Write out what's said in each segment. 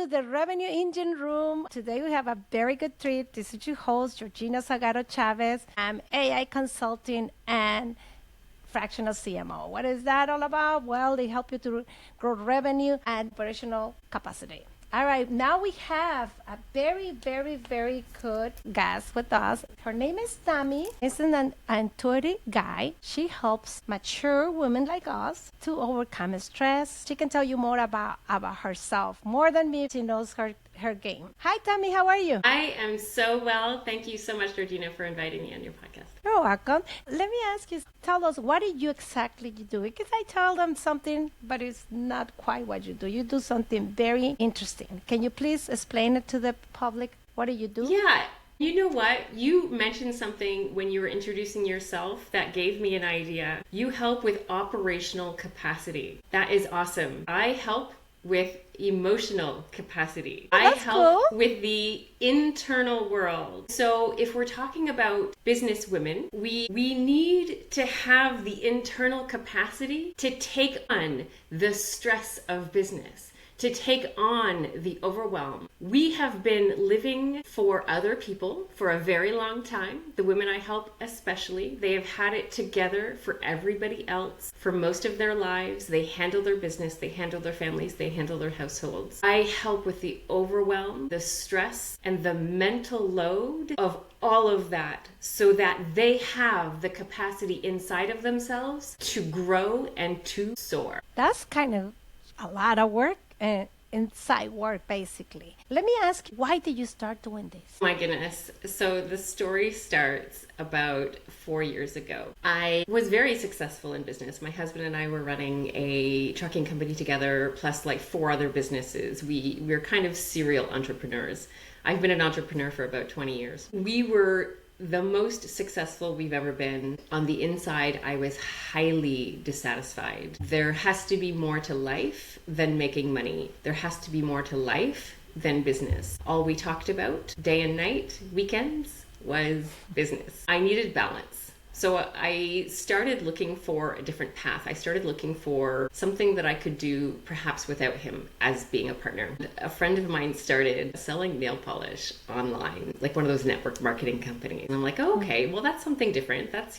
to the Revenue Engine Room. Today we have a very good treat. This is your host, Georgina Salgado Chavez. I'm AI consulting and fractional CMO. What is that all about? Well, they help you to grow revenue and operational capacity. All right, now we have a very, very, very good guest with us. Her name is Tammy. She's an intuitive guide. She helps mature women like us to overcome stress. She can tell you more about herself. More than me, she knows her game. Hi, Tammy. How are you? I am so well. Thank you so much, Georgina, for inviting me on your podcast. You're welcome. Let me ask you, tell us, what did you exactly do? Because I tell them something, but it's not quite what you do. You do something very interesting. Can you please explain it to the public? What do you do? Yeah. You know what? You mentioned something when you were introducing yourself that gave me an idea. You help with operational capacity. That is awesome. I help with emotional capacity. I help with the internal world. So if we're talking about business women, we need to have the internal capacity to take on the stress of business, to take on the overwhelm. We have been living for other people for a very long time. The women I help especially, they have had it together for everybody else for most of their lives. They handle their business, they handle their families, they handle their households. I help with the overwhelm, the stress, and the mental load of all of that so that they have the capacity inside of themselves to grow and to soar. That's kind of a lot of work. Inside work, basically. Let me ask you, why did you start doing this? My goodness. So the story starts about 4 years ago. I was very successful in business. My husband and I were running a trucking company together, plus like 4 other businesses. We're kind of serial entrepreneurs. I've been an entrepreneur for about 20 years. We were the most successful we've ever been. On the inside, I was highly dissatisfied. There has to be more to life than making money. There has to be more to life than business. All we talked about day and night, weekends, was business. I needed balance. So I started looking for a different path. I started looking for something that I could do perhaps without him as being a partner. A friend of mine started selling nail polish online, like one of those network marketing companies. And I'm like, oh, okay, well, that's something different. That's,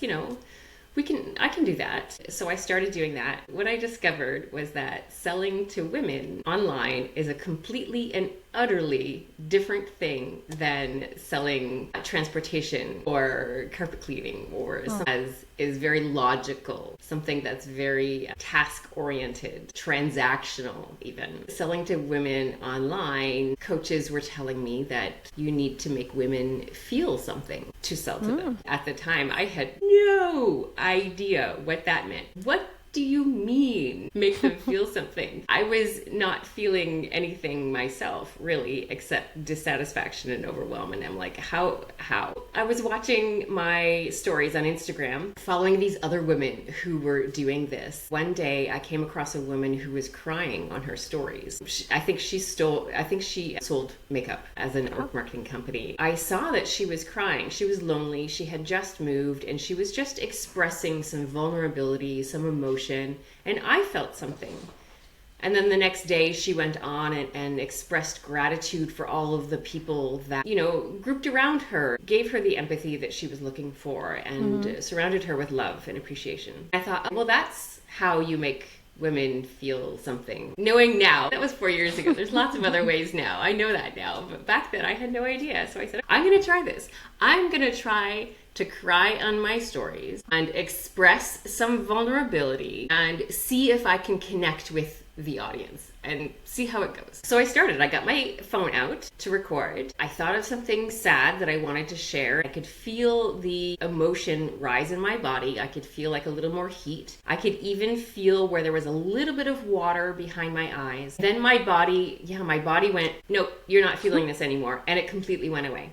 I can do that. So I started doing that. What I discovered was that selling to women online is a completely and utterly different thing than selling transportation or carpet cleaning or something is very logical, something that's very task-oriented, transactional even. Selling to women online, coaches were telling me that you need to make women feel something to sell to them. At the time, I had no idea what that meant. What do you mean make them feel something? I was not feeling anything myself, really, except dissatisfaction and overwhelm. And I'm like, how? I was watching my stories on Instagram, following these other women who were doing this. One day I came across a woman who was crying on her stories. I think she sold makeup as a network marketing company. I saw that she was crying. She was lonely. She had just moved and she was just expressing some vulnerability, some emotion. And I felt something. And then the next day she went on and expressed gratitude for all of the people that, grouped around her, gave her the empathy that she was looking for and surrounded her with love and appreciation. I thought, well, that's how you make women feel something. Knowing now, that was 4 years ago. There's lots of other ways now. I know that now. But back then I had no idea. So I said, I'm going to try this. I'm going to try to cry on my stories and express some vulnerability and see if I can connect with the audience and see how it goes. So I started. I got my phone out to record. I thought of something sad that I wanted to share. I could feel the emotion rise in my body. I could feel like a little more heat. I could even feel where there was a little bit of water behind my eyes. Then my body went, nope, you're not feeling this anymore. And it completely went away.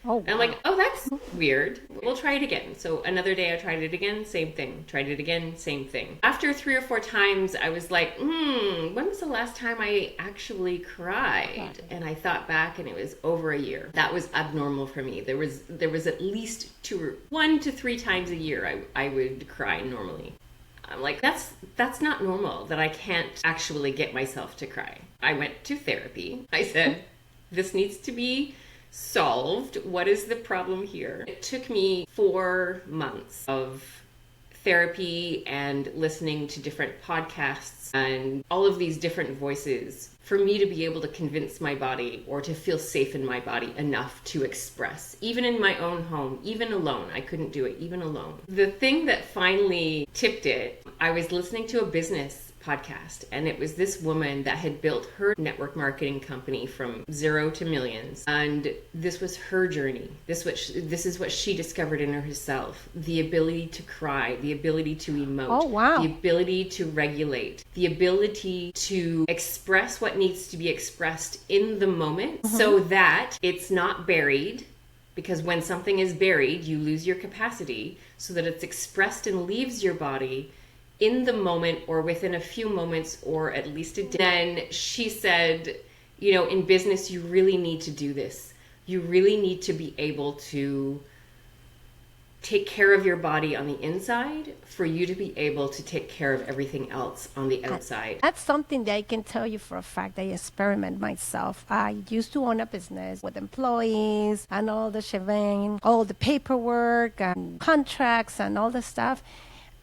Oh, wow. And I'm like, oh, that's weird. We'll try it again. So another day I tried it again, same thing. Tried it again, same thing. After 3 or 4 times, I was like, when was the last time I actually cried? And I thought back and it was over a year. That was abnormal for me. There was at least 1 to 3 times a year I would cry normally. I'm like, that's not normal that I can't actually get myself to cry. I went to therapy. I said, this needs to be solved. What is the problem here? It took me 4 months of therapy and listening to different podcasts and all of these different voices for me to be able to convince my body or to feel safe in my body enough to express, even in my own home, even alone. I couldn't do it, even alone. The thing that finally tipped it, I was listening to a business podcast, and it was this woman that had built her network marketing company from 0 to millions, and this was her journey. This is what she discovered in herself: the ability to cry, the ability to emote, Oh, wow. the ability to regulate, the ability to express what needs to be expressed in the moment, so that it's not buried. Because when something is buried, you lose your capacity, so that it's expressed and leaves your body in the moment or within a few moments or at least a day. Then she said, in business, you really need to do this. You really need to be able to take care of your body on the inside for you to be able to take care of everything else on the outside. That's something that I can tell you for a fact. I experiment myself. I used to own a business with employees and all the shebang, all the paperwork and contracts and all the stuff.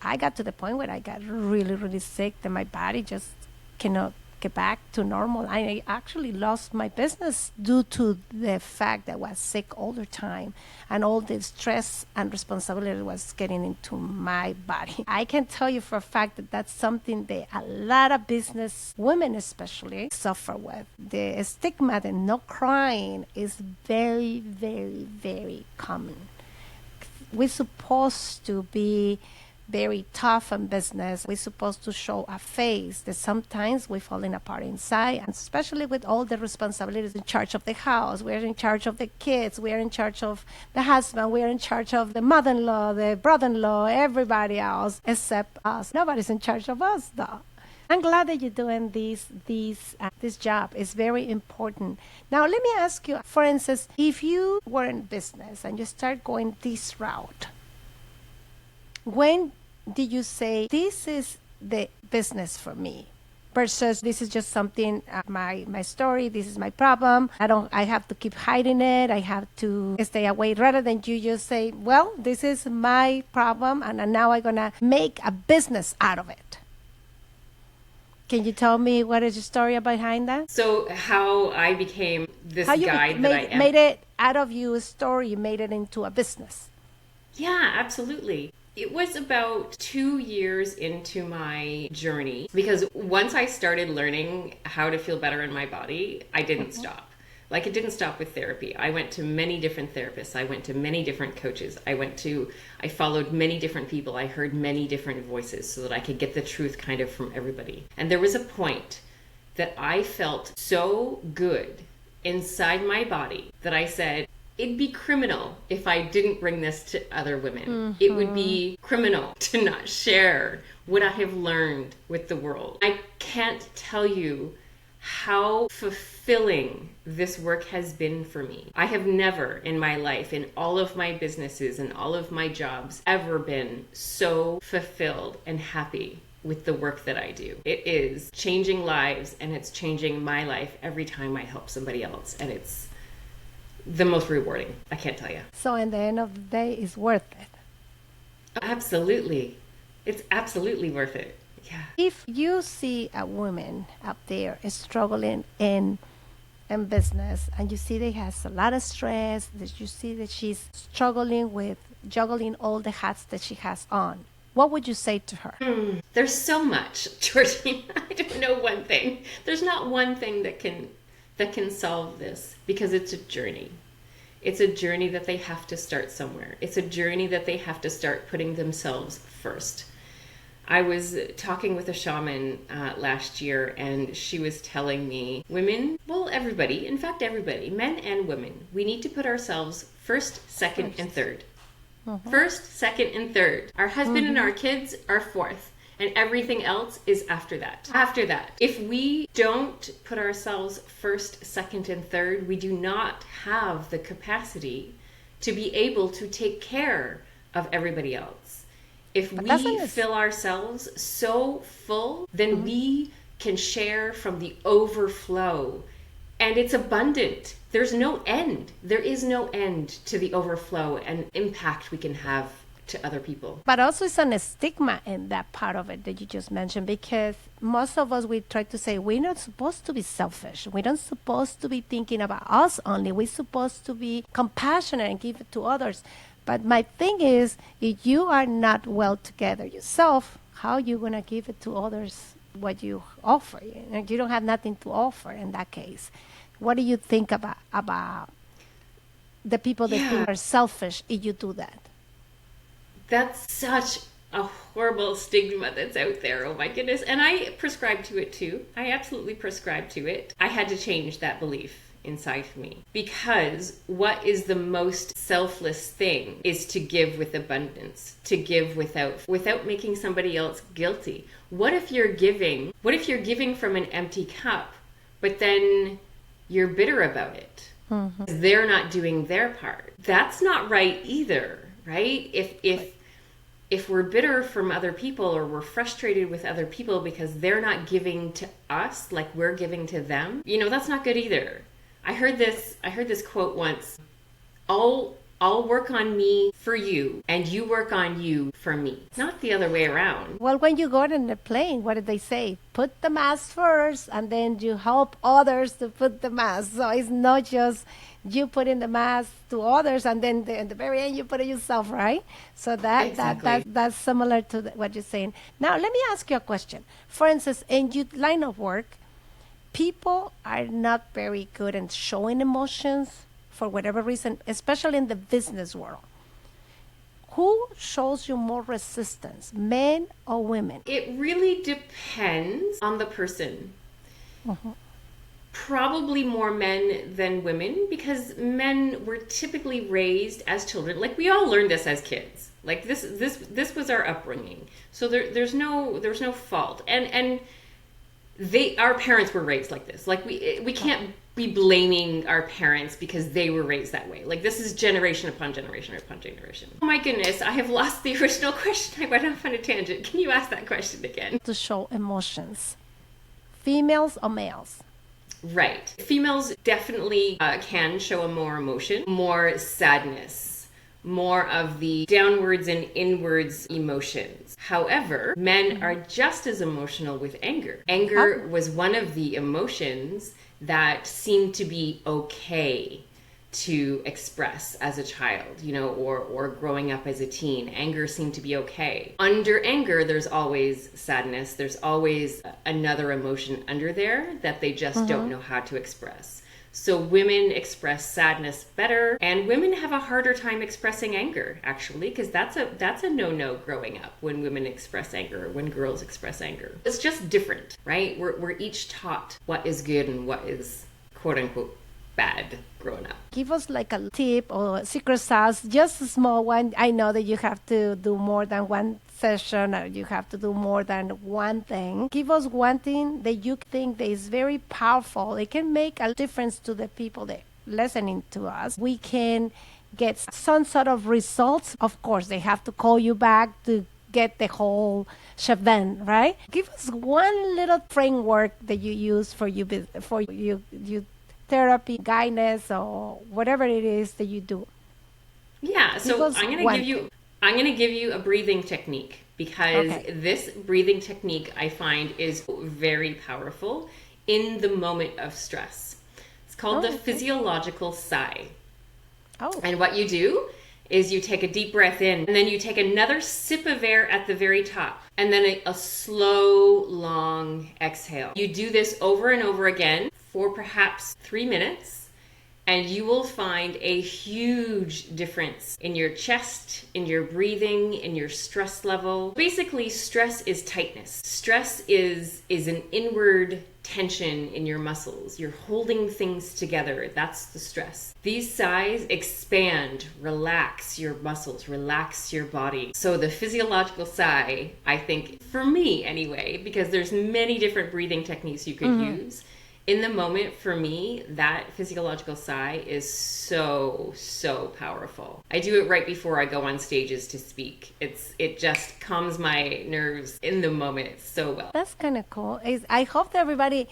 I got to the point where I got really, really sick that my body just cannot get back to normal. I actually lost my business due to the fact that I was sick all the time and all the stress and responsibility was getting into my body. I can tell you for a fact that that's something that a lot of business women especially suffer with. The stigma that no crying is very, very, very common. We're supposed to be very tough in business. We're supposed to show a face that sometimes we're falling apart inside, and especially with all the responsibilities in charge of the house. We're in charge of the kids. We're in charge of the husband. We're in charge of the mother-in-law, the brother-in-law, everybody else except us. Nobody's in charge of us, though. I'm glad that you're doing this job. It's very important. Now, let me ask you, for instance, if you were in business and you start going this route, when did you say, this is the business for me, versus this is just something, my story, this is my problem, I have to keep hiding it, I have to stay away, rather than you just say, well, this is my problem and now I'm going to make a business out of it? Can you tell me what is the story behind that? So how I became this guide that I am. Made it out of you a story, you made it into a business. Yeah, absolutely. It was about 2 years into my journey, because once I started learning how to feel better in my body, I didn't stop. Like, it didn't stop with therapy. I went to many different therapists. I went to many different coaches. I followed many different people. I heard many different voices so that I could get the truth kind of from everybody. And there was a point that I felt so good inside my body that I said, it'd be criminal if I didn't bring this to other women. It would be criminal to not share what I have learned with the world. I can't tell you how fulfilling this work has been for me. I have never in my life, in all of my businesses and all of my jobs, ever been so fulfilled and happy with the work that I do. It is changing lives, and it's changing my life every time I help somebody else. And it's the most rewarding. I can't tell you. So in the end of the day, it's worth it. Absolutely. It's absolutely worth it. Yeah. If you see a woman up there struggling in business, and you see that she has a lot of stress, that you see that she's struggling with juggling all the hats that she has on, what would you say to her? There's so much, Georgina. I don't know one thing. There's not one thing that can solve this, because it's a journey. It's a journey that they have to start somewhere. It's a journey that they have to start putting themselves first. I was talking with a shaman last year, and she was telling me, women, well, everybody, in fact, everybody, men and women, we need to put ourselves first, second, and third. First, second, and third. Our husband and our kids are fourth. And everything else is after that. After that, if we don't put ourselves first, second, and third, we do not have the capacity to be able to take care of everybody else. If we fill ourselves so full, then we can share from the overflow, and it's abundant. There's no end. There is no end to the overflow and impact we can have to other people. But also it's a stigma in that part of it that you just mentioned, because most of us, we try to say we're not supposed to be selfish. We're not supposed to be thinking about us only. We're supposed to be compassionate and give it to others. But my thing is, if you are not well together yourself, how are you going to give it to others what you offer? You don't have nothing to offer in that case. What do you think about the people that think are selfish if you do that? That's such a horrible stigma that's out there. Oh my goodness. And I prescribe to it too. I absolutely prescribe to it. I had to change that belief inside me, because what is the most selfless thing is to give with abundance, to give without making somebody else guilty. What if you're giving from an empty cup, but then you're bitter about it? Mm-hmm. They're not doing their part. That's not right either, right? If we're bitter from other people, or we're frustrated with other people because they're not giving to us like we're giving to them, that's not good either. I heard this quote once: I'll work on me for you, and you work on you for me. Not the other way around. Well, when you go in the plane, what did they say? Put the mask first, and then you help others to put the mask. So it's not just you putting the mask to others, and then in the very end you put it yourself, right? So that's similar to what you're saying. Now, let me ask you a question. For instance, in your line of work, people are not very good at showing emotions for whatever reason, especially in the business world. Who shows you more resistance, men or women? It really depends on the person. Mm-hmm. Probably more men than women, because men were typically raised as children. Like, we all learned this as kids. Like, this was our upbringing. So there's no fault. And our parents were raised like this. Like, we can't be blaming our parents because they were raised that way. Like, this is generation upon generation upon generation. Oh my goodness, I have lost the original question. I went off on a tangent. Can you ask that question again? To show emotions, females or males? Right. Females definitely can show a more emotion, more sadness, more of the downwards and inwards emotions. However, men are just as emotional with anger. Anger was one of the emotions that seemed to be okay to express as a child, or growing up as a teen. Anger seemed to be okay. Under anger, there's always sadness. There's always another emotion under there that they just don't know how to express. So women express sadness better, and women have a harder time expressing anger, actually, because that's a no-no growing up, when women express anger, when girls express anger. It's just different, right? We're each taught what is good and what is quote-unquote bad growing up. Give us like a tip or a secret sauce, just a small one. I know that you have to do more than one session, or you have to do more than one thing. Give us one thing that you think that is very powerful. It can make a difference to the people that listening to us. We can get some sort of results. Of course, they have to call you back to get the whole shebang, right? Give us one little framework that you use for you therapy, guidance, or whatever it is that you do. Yeah, so I'm going to give you a breathing technique, because this breathing technique I find is very powerful in the moment of stress. It's called the physiological sigh. And what you do is you take a deep breath in, and then you take another sip of air at the very top, and then a slow, long exhale. You do this over and over again for perhaps 3 minutes, and you will find a huge difference in your chest, in your breathing, in your stress level. Basically, stress is tightness. Stress is an inward tension in your muscles. You're holding things together. That's the stress. These sighs expand, relax your muscles, relax your body. So the physiological sigh, I think, for me anyway, because there's many different breathing techniques you could use, in the moment, for me, that physiological sigh is so, so powerful. I do it right before I go on stages to speak. It just calms my nerves in the moment so well. That's kind of cool. I hope that everybody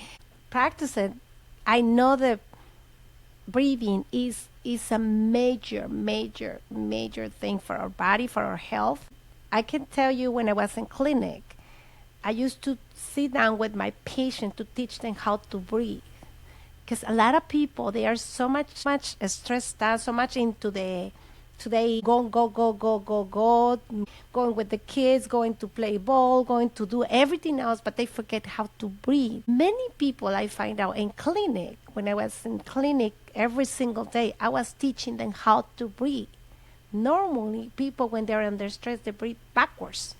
practice it. I know that breathing is a major, major, major thing for our body, for our health. I can tell you when I was in clinic, I used to sit down with my patient to teach them how to breathe. Because a lot of people, they are so much stressed out, so much into the today, go, going with the kids, going to play ball, going to do everything else, but they forget how to breathe. Many people I find out in clinic, when I was in clinic every single day, I was teaching them how to breathe. Normally, people, when they're under stress, they breathe backwards.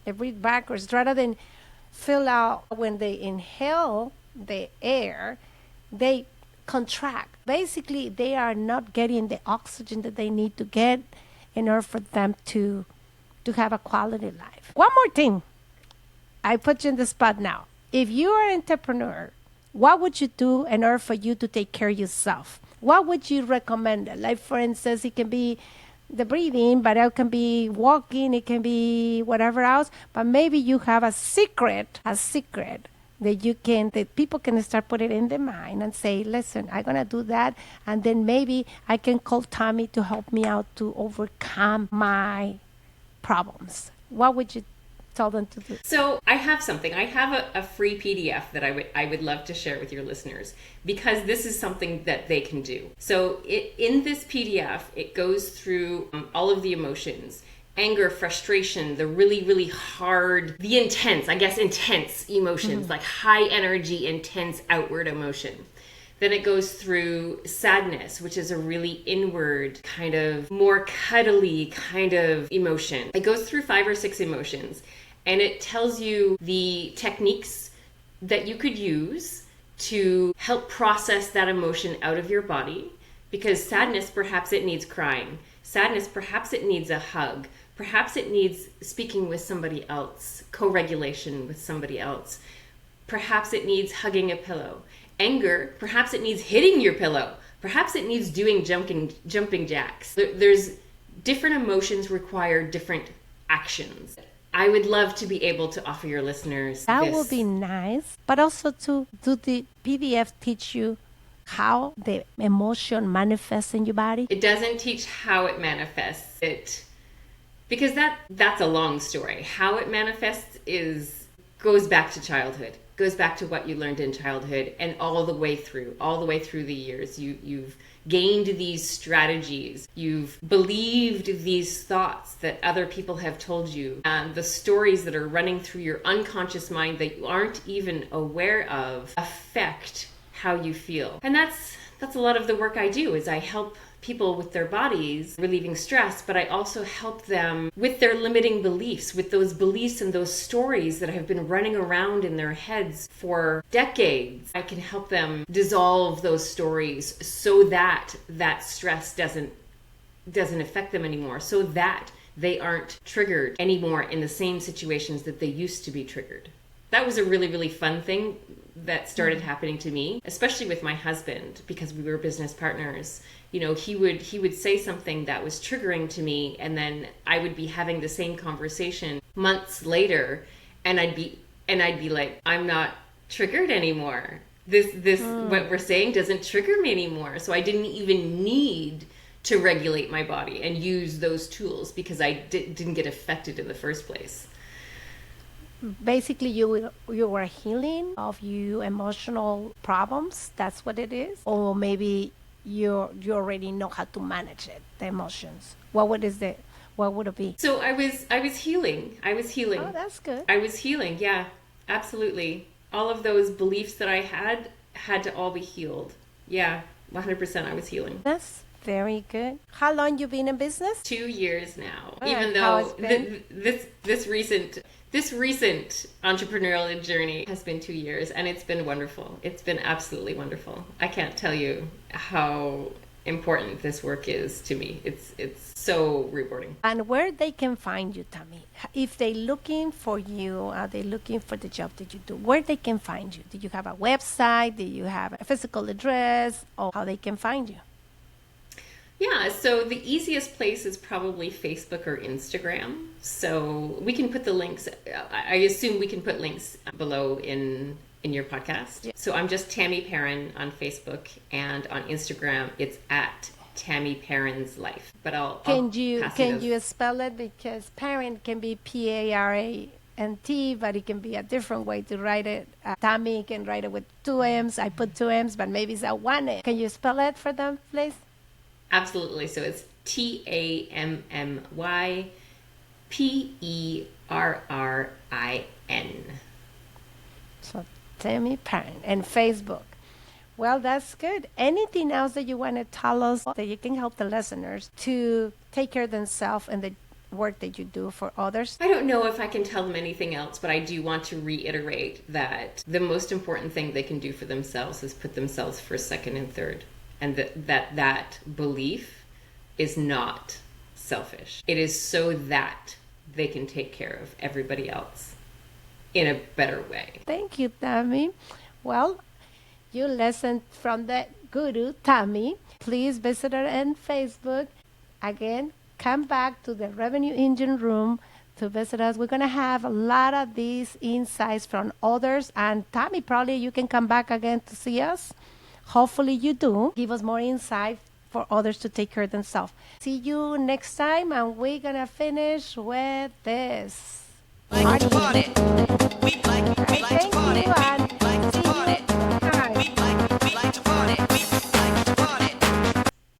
They breathe backwards rather than fill out. When they inhale the air, they contract. Basically, they are not getting the oxygen that they need to get in order for them to have a quality life. One more thing. I put you in the spot now. If you are an entrepreneur, what would you do in order for you to take care of yourself? What would you recommend? Like, for instance, it can be the breathing, but it can be walking, it can be whatever else. But maybe you have a secret that people can start putting in their mind and say, listen, I'm going to do that. And then maybe I can call Tammy to help me out to overcome my problems. What would you tell them to do? So I have something. I have a free PDF that I would love to share with your listeners, because this is something that they can do. So in this PDF, it goes through all of the emotions: anger, frustration, the really, really hard, the intense emotions, like high energy, intense outward emotion. Then it goes through sadness, which is a really inward, kind of more cuddly kind of emotion. It goes through 5 or 6 emotions, and it tells you the techniques that you could use to help process that emotion out of your body. Because sadness, perhaps it needs crying. Sadness, perhaps it needs a hug. Perhaps it needs speaking with somebody else, co-regulation with somebody else. Perhaps it needs hugging a pillow. Anger, perhaps it needs hitting your pillow. Perhaps it needs doing jumping jacks. There's different emotions require different actions. I would love to be able to offer your listeners that this. would be nice, but also to do the PDF teach you how the emotion manifests in your body? It doesn't teach how it manifests. Because that's a long story. How it manifests goes back to childhood, goes back to what you learned in childhood, and all the way through the years. You've gained these strategies. You've believed these thoughts that other people have told you, and the stories that are running through your unconscious mind that you aren't even aware of affect how you feel. And that's a lot of the work I do. Is I help people with their bodies relieving stress, but I also help them with their limiting beliefs, with those beliefs and those stories that have been running around in their heads for decades. I can help them dissolve those stories so that that stress doesn't affect them anymore, so that they aren't triggered anymore in the same situations that they used to be triggered. That was a really, really fun thing that started happening to me, especially with my husband, because we were business partners. You know, he would say something that was triggering to me, and then I would be having the same conversation months later, and I'd be like, I'm not triggered anymore. This what we're saying doesn't trigger me anymore. So I didn't even need to regulate my body and use those tools because I didn't get affected in the first place. Basically, you were healing of your emotional problems. That's what it is. Or maybe you already know how to manage it, the emotions. What would it be? So I was healing. Oh, that's good. I was healing. Yeah, absolutely. All of those beliefs that I had to all be healed. Yeah, 100% I was healing. That's very good. How long you been in business? 2 years now. All Even right, though this recent entrepreneurial journey has been 2 years, and it's been wonderful. It's been absolutely wonderful. I can't tell you how important this work is to me. It's so rewarding. And where they can find you, Tammy? If they're looking for you, are they looking for the job that you do? Where they can find you? Do you have a website? Do you have a physical address? Or how they can find you? Yeah, so the easiest place is probably Facebook or Instagram. So we can put the links, I assume we can put links below in your podcast. Yeah. So I'm just Tammy Perrin on Facebook, and on Instagram it's at Tammy Perrin's Life. But Can you spell it? Because Perrin can be Parent, but it can be a different way to write it. Tammy can write it with 2 M's. I put 2 M's, but maybe it's a 1 M. Can you spell it for them, please? Absolutely. So it's TammyPerrin. So Tammy Perrin and Facebook. Well, that's good. Anything else that you want to tell us that you can help the listeners to take care of themselves and the work that you do for others? I don't know if I can tell them anything else, but I do want to reiterate that the most important thing they can do for themselves is put themselves first, second, and third. And that belief is not selfish. It is so that they can take care of everybody else in a better way. Thank you, Tammy. Well, you listened from the guru, Tammy. Please visit her on Facebook. Again, come back to the Revenue Engine Room to visit us. We're going to have a lot of these insights from others. And Tammy, probably you can come back again to see us. Hopefully you do. Give us more insight for others to take care of themselves. See you next time, and we're going to finish with this. Like to party. We like to party. Thank you, and